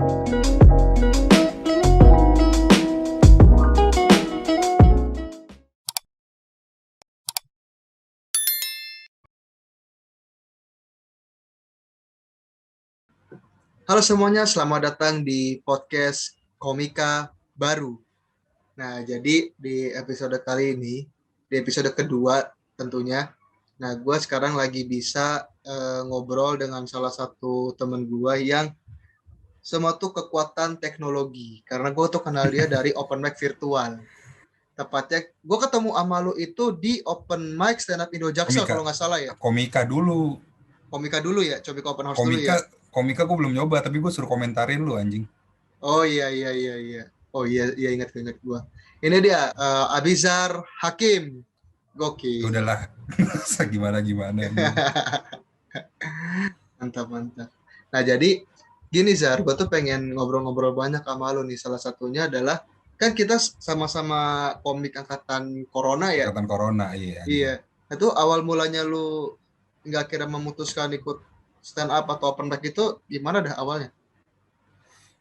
Halo semuanya, selamat datang di podcast Komika Baru. Nah, jadi di episode kali ini, di episode kedua tentunya, nah gue sekarang lagi bisa ngobrol dengan salah satu temen gue yang semua tuh kekuatan teknologi. Karena gue tuh kenal dia dari open mic virtual. Tepatnya, gue ketemu sama lu itu di open mic stand up Indo Jaksel Komika kalau nggak salah ya. komika dulu Komika dulu ya, Komika Open House dulu komika ya. komika gue belum nyoba, tapi gue suruh komentarin lu anjing. Oh iya iya iya iya. Oh iya iya ingat gua. Ini dia Abizar Hakim. Ya Gokil. udahlah. Gimana gimana anjing. Mantap mantap. Nah, jadi gini Zar, gua tuh pengen ngobrol-ngobrol banyak sama lu nih. Salah satunya adalah kan kita sama-sama komik angkatan Corona ya. Angkatan corona, iya Iya. anjing. Itu awal mulanya lu nggak kira memutuskan ikut stand up atau open mic itu gimana dah awalnya?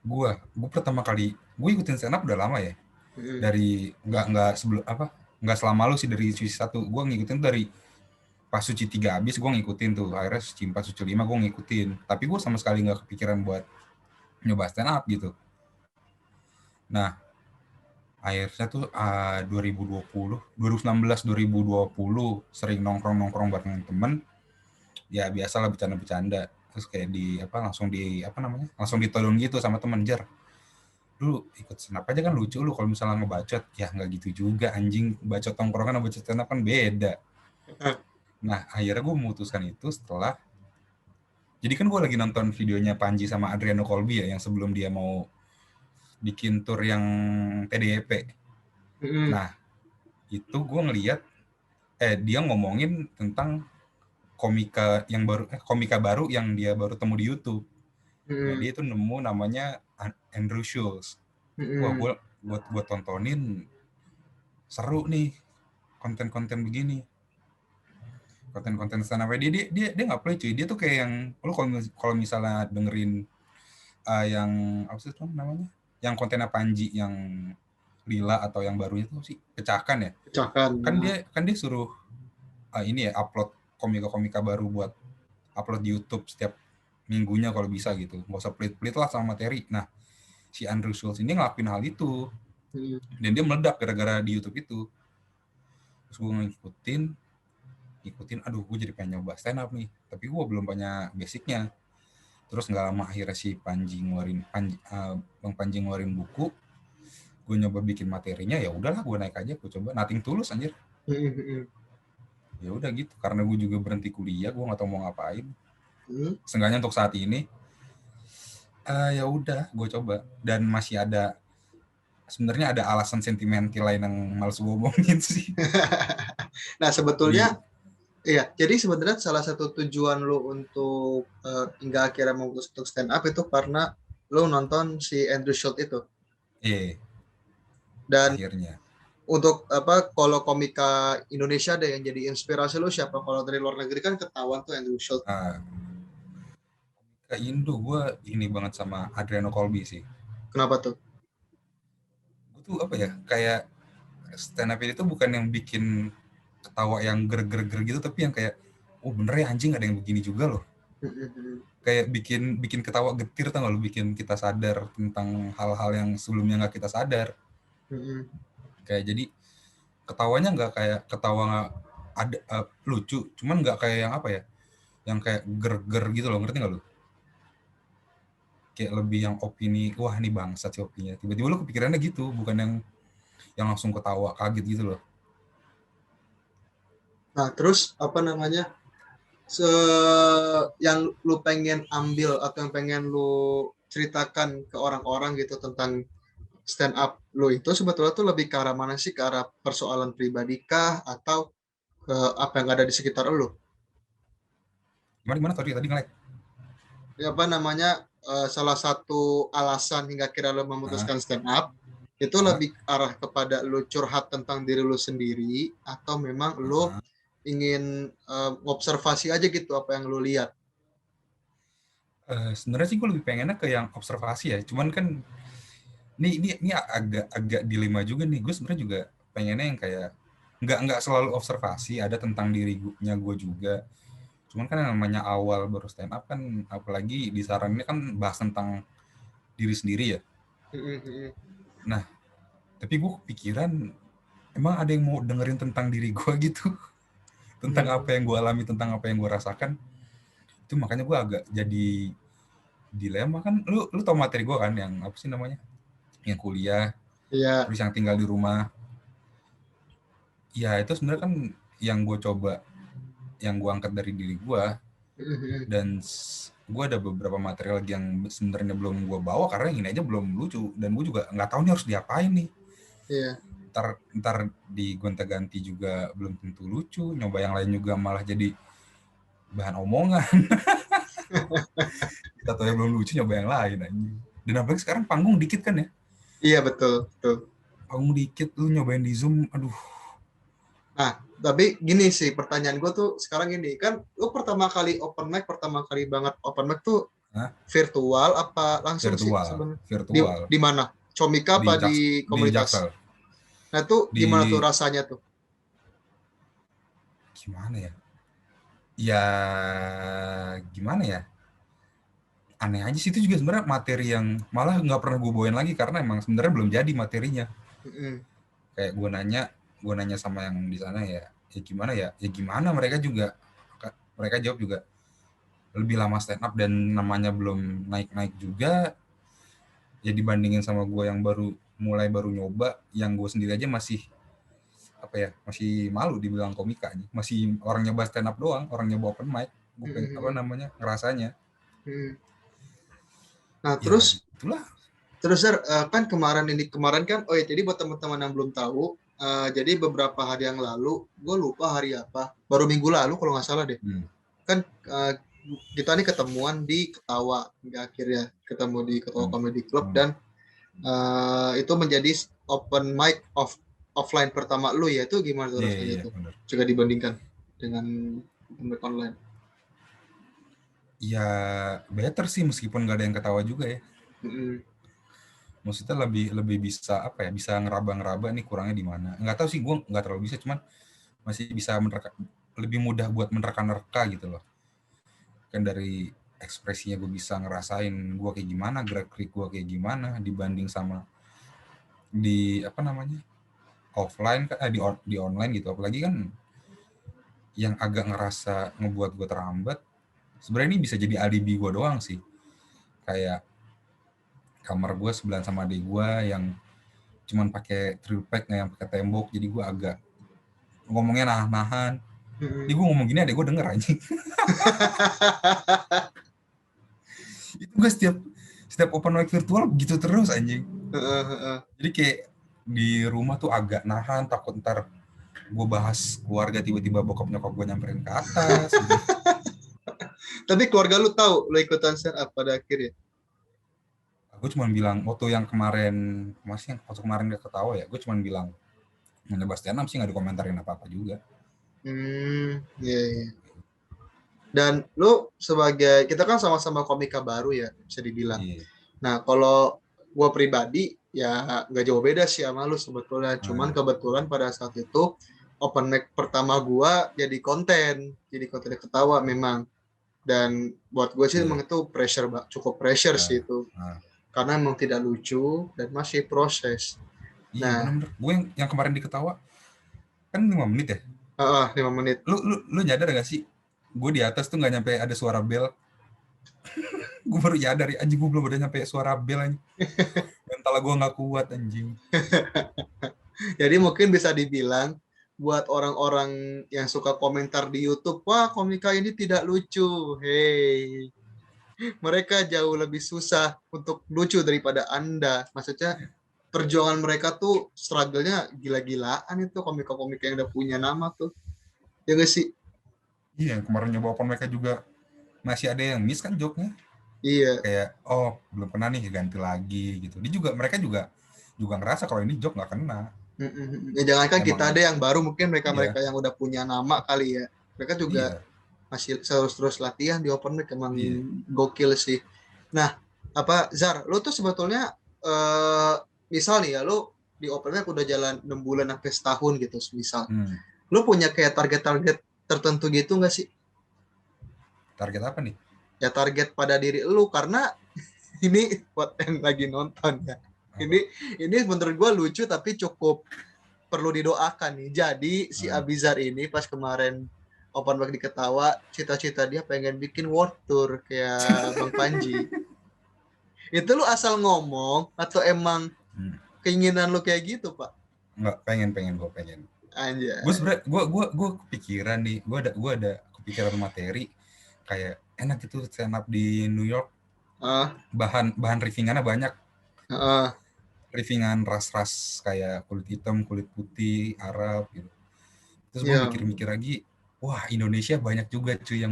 Gue pertama kali gue ikutin stand up udah lama ya. Mm-mm. Dari nggak sebelum apa, nggak selama lu sih. Dari Suci 1 gue ngikutin tuh, dari pas Suci 3 habis gue ngikutin tuh. Akhirnya Suci 4 Suci 5 gue ngikutin, tapi gue sama sekali nggak kepikiran buat nyoba stand up gitu. Nah, akhirnya tuh 2020, 2019, 2020 sering nongkrong bareng temen. Ya biasalah bercanda-bercanda, terus kayak langsung ditodong gitu sama temen. Jar, lu ikut stand up aja kan lucu, lu kalau misalnya ngebacot. Ya nggak gitu juga anjing, bacot tongkrongan sama bacot stand up kan beda. Nah, akhirnya gue memutuskan itu setelah, jadi kan gue lagi nonton videonya Panji sama Adriano Colby ya, yang sebelum dia mau bikin tour yang TDP. Mm-mm. Nah, itu gue ngeliat dia ngomongin tentang komika baru yang dia baru temu di YouTube. Nah, Mm-mm. dia itu nemu namanya Andrew Schulz. Wah, Mm-mm. buat tontonin, seru nih konten-konten begini. Konten-konten stand up dia nggak play cuy. Dia tuh kayak yang lu kalau misalnya dengerin yang apa sih itu namanya? Yang konten Panji yang Lila, atau yang barunya tuh sih Pecahkan ya. Pecahkan. Kan dia suruh ini ya, upload komika-komika baru, buat upload di YouTube setiap minggunya kalau bisa gitu. Nggak usah pelit-pelit lah sama materi. Nah, si Andrew Schulz ini ngelakuin hal itu, Mm. dan dia meledak gara-gara di YouTube itu. Terus gue ngikutin, aduh gue jadi pengen nyoba stand up nih, tapi gue belum banyak basicnya. Terus nggak lama akhirnya si Bang Panji ngeluarin buku, gue nyoba bikin materinya. Ya udahlah, gue naik aja, gue coba nothing tulus anjir. Mm-mm. Ya udah gitu, karena gue juga berhenti kuliah, gue nggak tahu mau ngapain. Mm. Seenggaknya untuk saat ini, ya udah gue coba. Dan masih ada, sebenarnya ada alasan sentimental lain yang males gue omongin sih. Nah, sebetulnya Di iya, jadi sebenarnya salah satu tujuan lu untuk hingga akhirnya memutus untuk stand up itu karena lu nonton si Andrew Schulz itu. Dan akhirnya, untuk apa kalau komika Indonesia ada yang jadi inspirasi lu siapa? Kalau dari luar negeri kan ketahuan tuh Andrew Schulz. uh, ke Indo gue ini banget sama Adriano Colby sih. Kenapa tuh? Gue tuh apa ya, kayak stand up ini tuh bukan yang bikin ketawa yang ger-ger gitu, tapi yang kayak, oh bener ya anjing, ada yang begini juga loh. Mm-mm. Kayak bikin bikin ketawa getir, tau gak lu, bikin kita sadar tentang hal-hal yang sebelumnya nggak kita sadar. Mm-mm. Kayak jadi ketawanya nggak kayak ketawa ada lucu, cuman nggak kayak yang apa ya, yang kayak ger-ger gitu loh, ngerti nggak lu? Kayak lebih yang opini, wah ini bangsat sih opininya, tiba-tiba lu kepikirannya gitu, bukan yang langsung ketawa kaget gitu loh. Nah, terus apa namanya? Se yang lu pengen ambil atau yang pengen lu ceritakan ke orang-orang gitu tentang stand up lu itu sebetulnya tuh lebih ke arah mana sih? Ke arah persoalan pribadi kah atau ke apa yang ada di sekitar lu? Gimana tadi nge-lag. Ya, apa namanya salah satu alasan hingga kira lu Nah, memutuskan stand up itu nah, lebih arah kepada lu curhat tentang diri lu sendiri atau memang lu ingin observasi aja gitu apa yang lu lihat? Sebenarnya sih gue lebih pengennya ke yang observasi ya. Cuman kan ini agak dilema juga nih. Gue sebenarnya juga pengennya yang kayak nggak selalu observasi, ada tentang dirinya gue juga. Cuman kan yang namanya awal baru stand up kan, apalagi di saran ini kan bahas tentang diri sendiri ya. Nah, tapi gue kepikiran, emang ada yang mau dengerin tentang diri gue gitu, tentang apa yang gue alami, tentang apa yang gue rasakan. Itu makanya gue agak jadi dilema kan. Lu tau materi gue kan, yang apa sih namanya, yang kuliah, Iya. terus yang tinggal di rumah. Ya itu sebenarnya kan yang gue coba, yang gue angkat dari diri gue. Dan gue ada beberapa materi lagi yang sebenarnya belum gue bawa karena ini aja belum lucu, dan gue juga nggak tahu nih harus diapain nih. Iya. Ntar di gonta-ganti juga belum tentu lucu, nyoba yang lain juga malah jadi bahan omongan. Kita tahu yang belum lucu, nyoba yang lain anjing. Dan apalagi sekarang panggung dikit kan ya, Iya, betul, betul. panggung dikit, lu nyobain di Zoom, aduh. Nah, tapi gini sih, pertanyaan gue tuh sekarang gini, kan lu pertama kali banget open mic tuh Hah? virtual apa langsung sih Virtual, sebenarnya? virtual Di mana? Comika apa di di komunitas? Jaksel. Nah, tuh gimana tuh Di rasanya tuh? gimana ya? Ya gimana ya? Aneh aja sih, itu juga sebenarnya materi yang malah nggak pernah gue bawain lagi karena emang sebenarnya belum jadi materinya. Kayak gue nanya sama yang di sana, ya gimana ya gimana, mereka jawab juga lebih lama stand up dan namanya belum naik juga. Ya dibandingin sama gue yang baru nyoba, yang gue sendiri aja masih apa ya, masih malu dibilang komika nih, masih orang nyoba stand up doang, orang nyoba open mic, gue apa namanya, ngerasanya. Nah, Ya terus itulah. Zar, kan kemarin kan, oh ya, jadi buat teman-teman yang belum tahu, jadi beberapa hari yang lalu, gue lupa hari apa, baru minggu lalu kalau nggak salah deh, kan kita nih ketemuan di Ketawa, akhirnya ketemu di Ketawa Comedy Club, dan itu menjadi open mic offline pertama lu ya. Itu gimana tuh rasanya tuh? Bener. Jika dibandingkan dengan open mic online. Ya better sih, meskipun nggak ada yang ketawa juga ya. Maksudnya lebih bisa apa ya, bisa ngeraba-ngeraba nih kurangnya di mana. Nggak tahu sih, gue nggak terlalu bisa, cuman masih bisa lebih mudah buat menerka-nerka gitu loh. Kan dari ekspresinya gue bisa ngerasain gue kayak gimana, gerak-gerik gue kayak gimana, dibanding sama di apa namanya, offline kan, di online gitu. Apalagi kan yang agak ngerasa ngebuat gue terhambat, sebenarnya ini bisa jadi alibi gue doang sih. Kayak kamar gue sebelahan sama adik gue yang cuman pakai triple pack, nggak yang pakai tembok, jadi gue agak ngomongnya nahan-nahan. Jadi gue ngomong gini, adek gue denger anjing. Itu gue setiap open mic virtual gitu terus anjing. Jadi kayak di rumah tuh agak nahan, takut ntar gue bahas keluarga tiba-tiba bokap nyokap gue nyamperin ke atas gitu. Tapi keluarga lu tahu lu ikutan stand up pada akhirnya? Gue cuma bilang waktu yang kemarin, waktu kemarin dia ketawa ya, gue cuma bilang nyoba stand up sih, nggak dikomentarin apa-apa juga. Iya. Dan lu sebagai, kita kan sama-sama komika baru ya, bisa dibilang. Nah, kalau gue pribadi ya nggak jauh beda sih sama lu sebetulnya. Cuman kebetulan pada saat itu open mic pertama gue jadi konten ketawa memang. Dan buat gue sih memang itu cukup pressure sih itu. Karena memang tidak lucu dan masih proses. Iya, benar-benar. Gue yang kemarin diketawa kan 5 menit ya. 5 menit. Lu nyadar gak sih? Gue di atas tuh nggak nyampe ada suara bel. Gue baru nyadar, anjing, gue belum ada nyampe suara bel anjing. Mental gue nggak kuat anjing. Jadi mungkin bisa dibilang buat orang-orang yang suka komentar di YouTube, wah komika ini tidak lucu. Hey, mereka jauh lebih susah untuk lucu daripada Anda. Maksudnya perjuangan mereka tuh struggle-nya gila-gilaan, itu komika-komika yang udah punya nama tuh. Ya nggak sih? Iya, kemarin nyoba open mic juga masih ada yang miss kan joke-nya. Iya. Kayak, belum kena nih, ganti lagi gitu. Mereka juga ngerasa kalau ini joke nggak kena. Ya jangankan kita Emang, ada yang baru, mungkin mereka iya, yang udah punya nama kali ya. Mereka juga iya. masih terus latihan di open mic, emang Iya. gokil sih. Nah, apa Zar, lu tuh sebetulnya misal nih ya, lu di open mic udah jalan 6 bulan sampai setahun gitu misal. Hmm. Lu punya kayak target-target tertentu gitu nggak sih? Target apa nih? Ya target pada diri lu, karena ini buat yang lagi nonton ya. Apa? Ini menurut gue lucu tapi cukup perlu didoakan nih. Jadi si Hmm. Abizar ini pas kemarin open mic di Ketawa, cita-cita dia pengen bikin world tour kayak Bang Panji. Itu lu asal ngomong atau emang Hmm. keinginan lu kayak gitu, Pak? Nggak, pengen gue pengen. Gue Anjay. sebenernya gue kepikiran nih, gue ada kepikiran materi kayak enak gitu stand up di New York, Ah, bahan bahan riffingannya banyak, ah, riffingan ras-ras kayak kulit hitam, kulit putih, Arab gitu. Terus gue ya. mikir-mikir lagi, wah Indonesia banyak juga cuy yang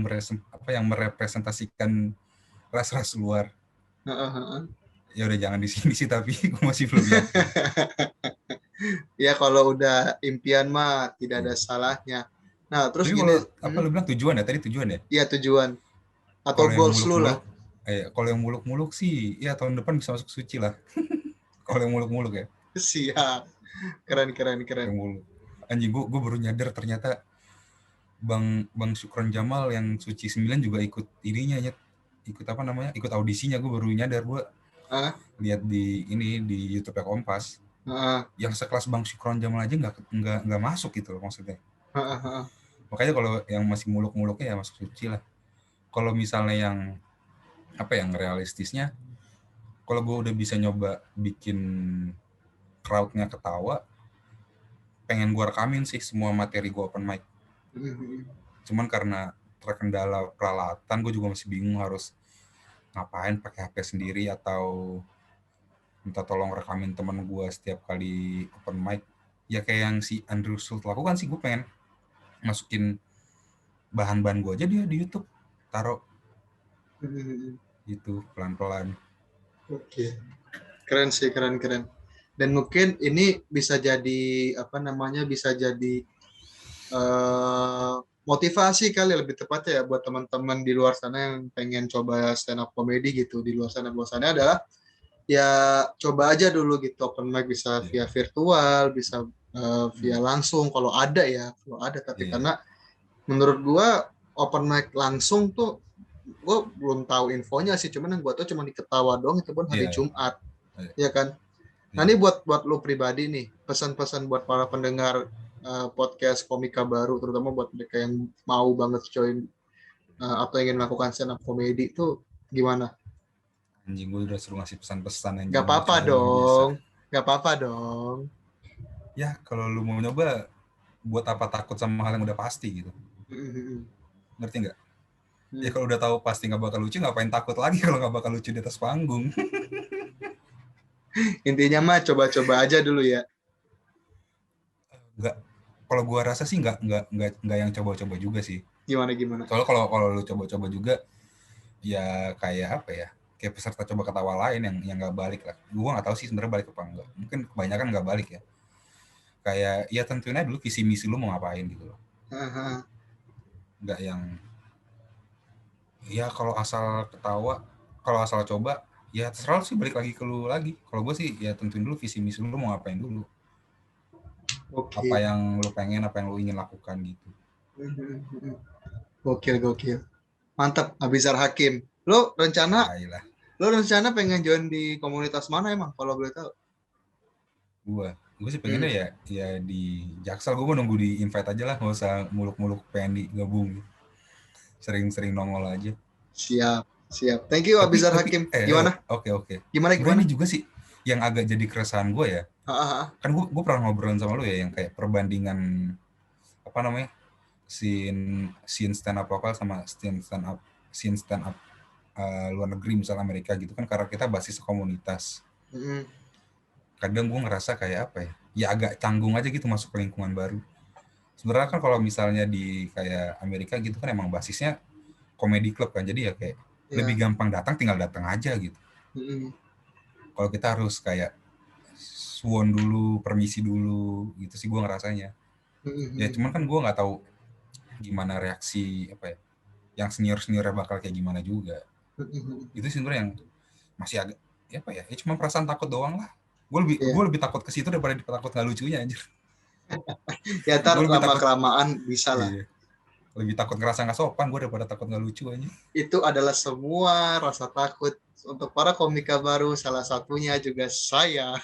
yang merepresentasikan ras-ras luar. Ah, ah, ah. Ya udah jangan di sini sih, tapi gue masih belum yakin. Ya kalau udah impian mah tidak ada Iya. salahnya. Nah, terus Tapi gini, kalau apa lu bilang tujuan ya, tadi tujuan ya? ya tujuan atau Kalau yang goals lu lah. muluk-muluk, kalau yang muluk-muluk sih, ya tahun depan bisa masuk suci lah. Kalau yang muluk-muluk ya, Siap. Keren, keren, keren. yang muluk. Anjing, gue baru nyadar ternyata Bang Bang Syukron Jamal yang Suci 9 juga ikut ininya, ikut apa namanya, ikut audisinya. Gue baru nyadar, gue Ah, lihat di YouTube Kompas, ah, yang sekelas Bang Syukron Jamal aja nggak masuk gitu loh maksudnya. ah, ah, ah. Makanya kalau yang masih muluk-muluknya ya masuk suci lah. Kalau misalnya yang apa yang realistisnya, kalau gue udah bisa nyoba bikin crowdnya ketawa, pengen gue rekamin sih semua materi gue open mic. Mhm. Cuman karena terkendala peralatan, gue juga masih bingung harus ngapain, pakai HP sendiri atau minta tolong rekamin teman gue setiap kali open mic. Ya kayak yang si Andrew Schultz lakukan sih, gue pengen masukin bahan-bahan gue aja dia di YouTube, taruh Mhm. gitu pelan-pelan. Oke, keren sih, keren, keren. Dan mungkin ini bisa jadi apa namanya, bisa jadi eh, motivasi kali lebih tepatnya ya buat teman-teman di luar sana yang pengen coba stand up comedy gitu di luar sana. Bahwasannya adalah ya coba aja dulu gitu open mic, bisa Iya. via virtual, bisa via Hmm. langsung kalau ada ya, kalau ada. Tapi Iya. karena menurut gua open mic langsung tuh gue belum tahu infonya sih, cuman yang gue tahu cuma di Ketawa doang, itu pun hari Iya. Jumat, Iya. ya kan. Nah Iya. ini buat lu pribadi nih, pesan-pesan buat para pendengar podcast Komika Baru, terutama buat mereka yang mau banget join atau ingin melakukan stand up comedy itu gimana? Anjing, gue udah suruh ngasih pesan-pesan Gak anjing, apa-apa lucu banget bisa. dong, gak apa-apa dong. Ya kalau lu mau nyoba, buat apa takut sama hal yang udah pasti gitu, ngerti nggak? Ya kalau udah tahu pasti nggak bakal lucu, ngapain takut lagi kalau nggak bakal lucu di atas panggung. Intinya mah coba-coba aja dulu ya. Nggak, kalau gua rasa sih nggak yang coba-coba juga sih. Gimana gimana? Soalnya kalau lu coba-coba juga, ya kayak apa ya, kayak peserta coba ketawa lain yang nggak balik lah. Gua nggak tahu sih sebenarnya balik apa enggak, mungkin kebanyakan nggak balik ya. Kayak ya tentunya dulu visi misi lu mau ngapain gitu loh, nggak yang ya kalau asal ketawa, kalau asal coba ya terserah sih, balik lagi ke lu lagi. Kalau gue sih ya tentuin dulu visi misi lu mau ngapain dulu, apa Oke. yang lu pengen, apa yang lu ingin lakukan gitu. Gokil, gokil. Mantap, Abizar Hakim. Baiklah. Lo rencana pengen join di komunitas mana emang kalau boleh tahu? Gue sih pengennya Hmm, ya di Jaksel. Gue mau nunggu di invite aja lah, nggak usah muluk-muluk pengen digabung, sering-sering nongol aja. siap, siap. Thank you tapi Abizar tapi Hakim. Gimana? oke. Gimana Sebenarnya gimana? ini juga sih yang agak jadi keresahan gue ya. Ah, ah, ah. Kan gue pernah ngobrolin sama lu ya, yang kayak perbandingan apa namanya, scene stand up lokal sama scene stand up luar negeri, misal Amerika gitu kan, karena kita basis komunitas. Mm-mm. Kadang gue ngerasa kayak apa ya agak canggung aja gitu masuk ke lingkungan baru. Sebenarnya kan kalau misalnya di kayak Amerika gitu kan emang basisnya comedy club kan, jadi ya kayak lebih Ya. gampang datang, tinggal datang aja gitu. Mm-mm. Kalau kita harus kayak suwon dulu, permisi dulu gitu sih gue ngerasanya. Ya Mm-mm. cuman kan gue nggak tahu gimana reaksi apa ya, yang senior-seniornya bakal kayak gimana juga. Itu sebenarnya yang masih agak apa ya, cuma perasaan takut doang lah. Gue Iya. lebih takut ke situ daripada takut nggak lucunya anjir. Ya ntar Gue lebih lama takut, kelamaan bisa lah. iya, lebih takut ngerasa nggak sopan gue daripada takut nggak lucu aja. Itu adalah semua rasa takut untuk para komika baru, salah satunya juga saya.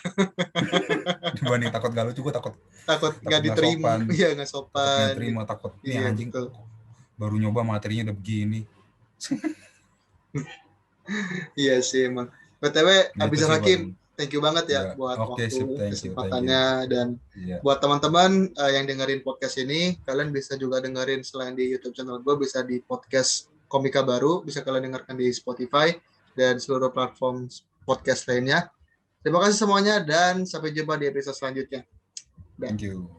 Dibanding takut nggak lucu, gue takut Takut nggak takut nggak diterima, sopan, iya nggak takut nggak sopan terima, gitu. takut nih Iya anjing betul. baru nyoba materinya udah begini. Iya sih emang. BTW Nah, itu Abizar sih Hakim, paling. thank you banget ya Ya, buat oke, waktu sip, thank you. kesempatannya, dan Iya, buat teman-teman yang dengerin podcast ini, kalian bisa juga dengerin selain di YouTube channel gue, bisa di podcast Komika Baru, bisa kalian dengarkan di Spotify dan seluruh platform podcast lainnya. Terima kasih semuanya dan sampai jumpa di episode selanjutnya. Dah. thank you.